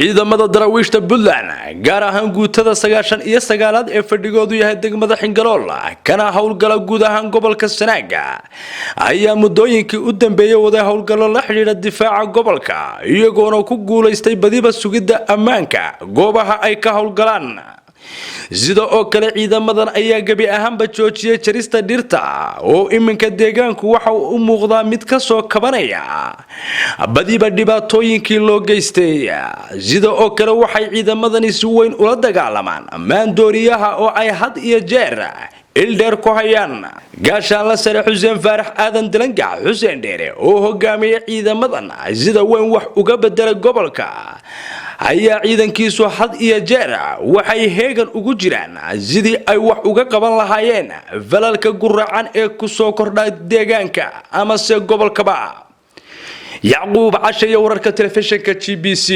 ciidamada daraawiishta Puntland gaar ahaan guutada 99aad ee fadhigoodu yahay degmada Xingalool kana howlgala guud ahaan gobolka Sanaag ayaa muddooyinkii u dambeeyay wada howlgallo la xiriira difaaca gobolka iyagoona ku guuleystay badiba sugidda ammaanka goobaha ay ka howlgalaan sida oo kale ciidamadan ayaa gabi ahaanba joojiyay jarista dhirta oo iminka deegaanku waxa uu muuqdaa mid ka soo kabanaya badiba dhibaatooyinkii loo geystay sida oo kale waxay ciidamadani si weyn ula dagaalamaan maandooriyaha oo ay had iyo jeer ildeer ku hayaan gaashaan la sare Xuseen Faarax Aadan Dilangac Xuseen Dheere oo hogaamiye ciidamadan sida weyn wax uga bedelay gobolka ayaa ciidankiisu had iyo jeer waxay heegan ugu jiraan sidii ay wax uga qaban lahaayeen falalka guracan ee ku soo kordhay deegaanka ama se gobolkaba Yacquub Cashe wararka telefishinka GBC